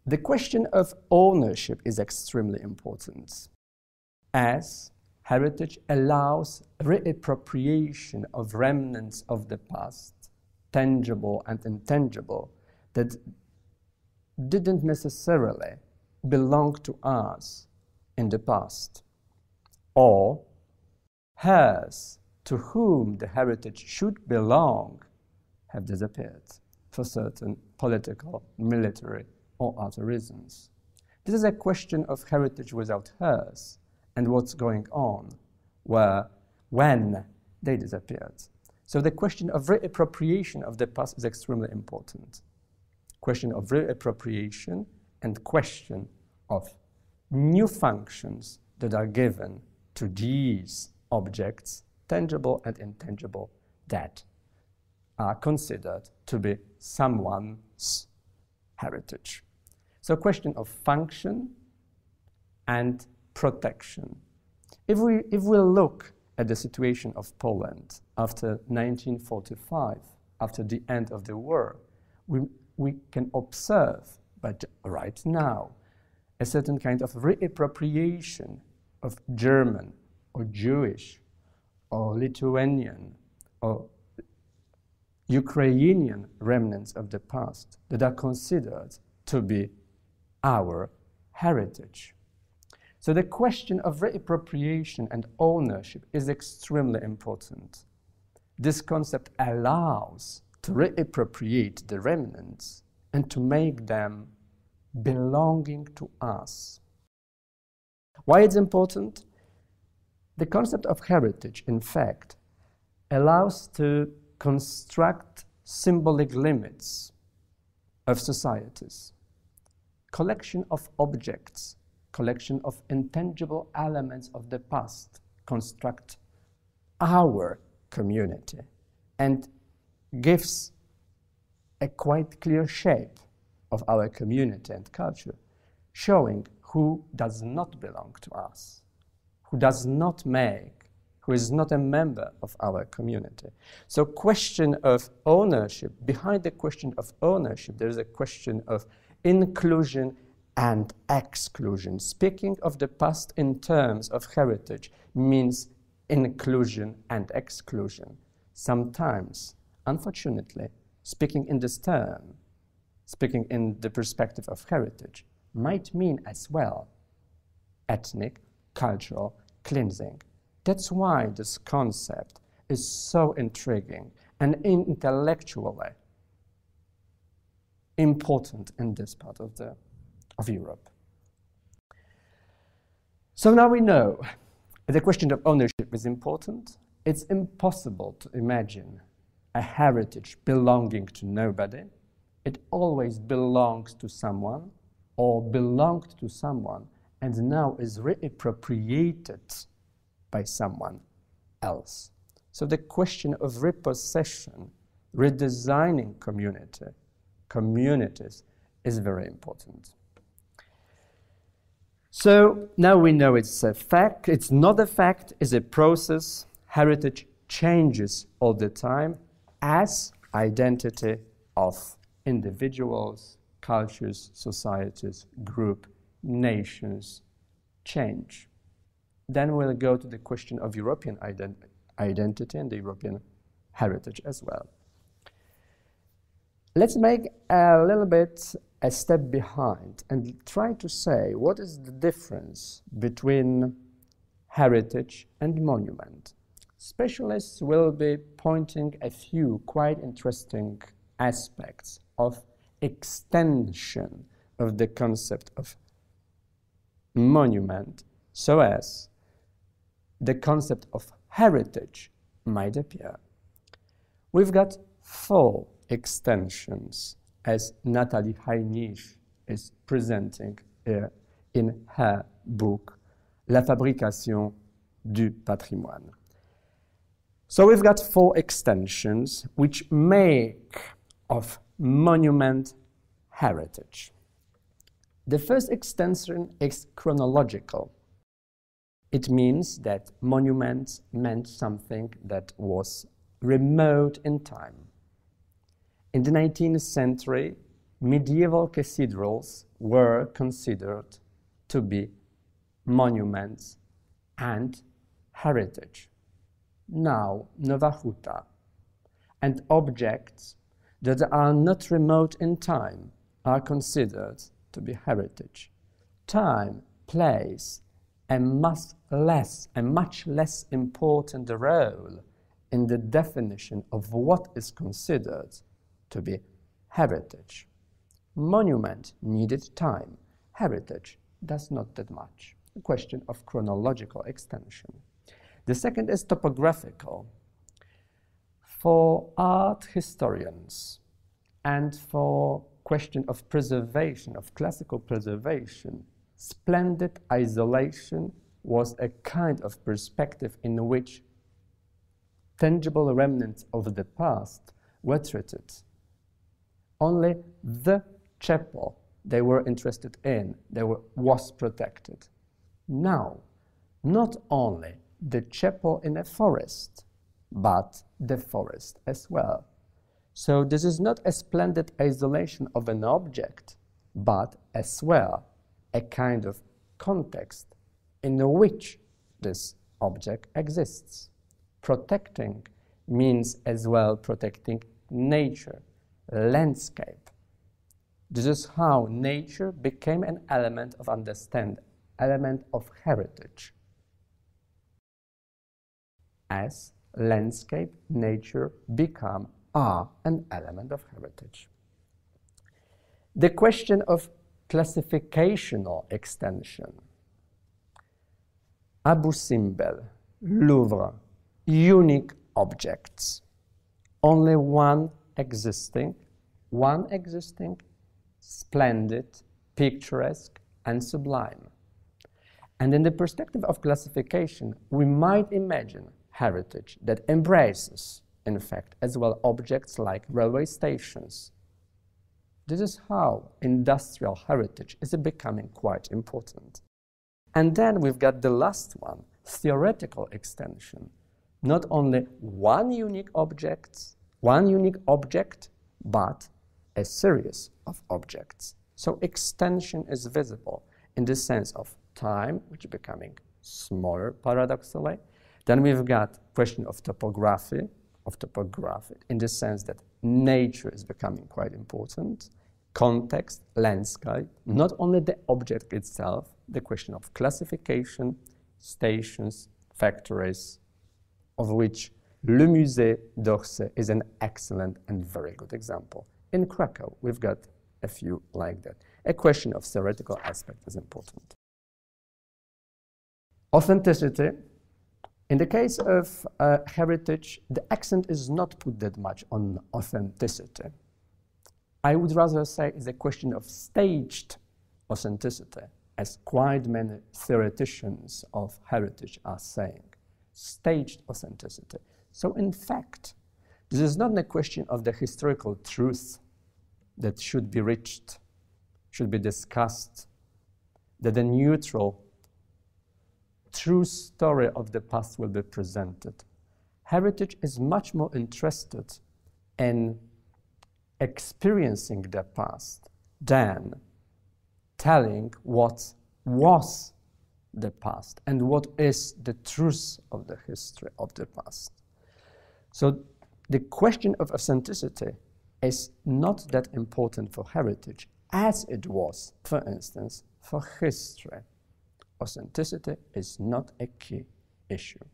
The question of ownership is extremely important, as heritage allows reappropriation of remnants of the past, tangible and intangible, that didn't necessarily belong to us in the past, or hers to whom the heritage should belong have disappeared for certain political, military, or other reasons. This is a question of heritage without hers and what's going on when they disappeared. So the question of reappropriation of the past is extremely important. Question of reappropriation and question of new functions that are given to these objects, tangible and intangible, that are considered to be someone's heritage. So question of function and protection. If we look at the situation of Poland after 1945, after the end of the war, we can observe, but right now, a certain kind of reappropriation of German or Jewish or Lithuanian or Ukrainian remnants of the past that are considered to be our heritage. So the question of reappropriation and ownership is extremely important. This concept allows to reappropriate the remnants and to make them belonging to us. Why it's important? The concept of heritage, in fact, allows to construct symbolic limits of societies, collection of objects, collection of intangible elements of the past construct our community and gives a quite clear shape of our community and culture, showing who does not belong to us, who does not make, who is not a member of our community. So question of ownership, behind the question of ownership, there is a question of inclusion and exclusion. Speaking of the past in terms of heritage means inclusion and exclusion. Sometimes, unfortunately, speaking in this term, speaking in the perspective of heritage, might mean as well ethnic, cultural cleansing. That's why this concept is so intriguing and intellectually important in this part of Europe. So now we know the question of ownership is important. It's impossible to imagine a heritage belonging to nobody. It always belongs to someone or belonged to someone and now is reappropriated by someone else. So the question of repossession, redesigning communities is very important. So now we know it's a fact. It's not a fact, it's a process. Heritage changes all the time as identity of individuals, cultures, societies, group, nations change. Then we'll go to the question of European identity and the European heritage as well. Let's make a little bit a step behind and try to say what is the difference between heritage and monument. Specialists will be pointing a few quite interesting aspects of extension of the concept of monument so as the concept of heritage might appear. We've got 4 extensions as Nathalie Heinrich is presenting here in her book La fabrication du patrimoine. So we've got 4 extensions which make of monument heritage. The first extension is chronological. It means that monuments meant something that was remote in time. In the 19th century, medieval cathedrals were considered to be monuments and heritage. Now, Nowa Huta and objects that are not remote in time are considered to be heritage. Time plays a much less important role in the definition of what is considered to be heritage. Monument needed time. Heritage does not that much. A question of chronological extension. The second is topographical. For art historians and for question of preservation, of classical preservation, splendid isolation was a kind of perspective in which tangible remnants of the past were treated. Only the chapel they were interested in was protected. Now, not only the chapel in a forest, but the forest as well. So this is not a splendid isolation of an object, but as well a kind of context in which this object exists. Protecting means as well protecting nature, landscape. This is how nature became an element of understanding, element of heritage. As landscape, nature are an element of heritage. The question of classificational extension. Abu Simbel, Louvre, unique objects. Only one existing, splendid, picturesque, and sublime. And in the perspective of classification, we might imagine heritage that embraces, in fact, as well objects like railway stations. This is how industrial heritage is becoming quite important. And then we've got the last one, theoretical extension. Not only one unique object, but a series of objects. So extension is visible in the sense of time, which is becoming smaller paradoxically. Then we've got question of topography, in the sense that nature is becoming quite important. Context, landscape, not only the object itself, the question of classification, stations, factories, of which Le Musée d'Orsay is an excellent and very good example. In Krakow, we've got a few like that. A question of theoretical aspect is important. Authenticity. In the case of heritage, the accent is not put that much on authenticity. I would rather say it's a question of staged authenticity, as quite many theoreticians of heritage are saying. Staged authenticity. So in fact, this is not a question of the historical truth that should be reached, should be discussed, that the neutral, true story of the past will be presented. Heritage is much more interested in experiencing the past than telling what was the past and what is the truth of the history of the past. So the question of authenticity is not that important for heritage as it was, for instance, for history. Authenticity is not a key issue.